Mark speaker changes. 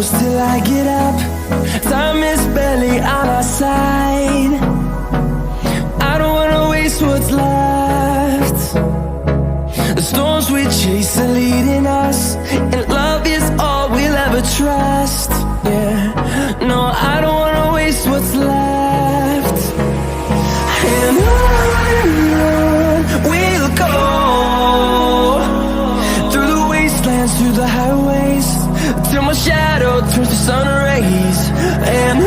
Speaker 1: close till I get up. Time is barely on our side. I don't wanna waste what's left. The storms we chase are leading us, and love is all we'll ever trust. Yeah, no, I don't wanna waste what's left. And on we'll go, through the wastelands, through the highways, till my shadow turns to sun rays. And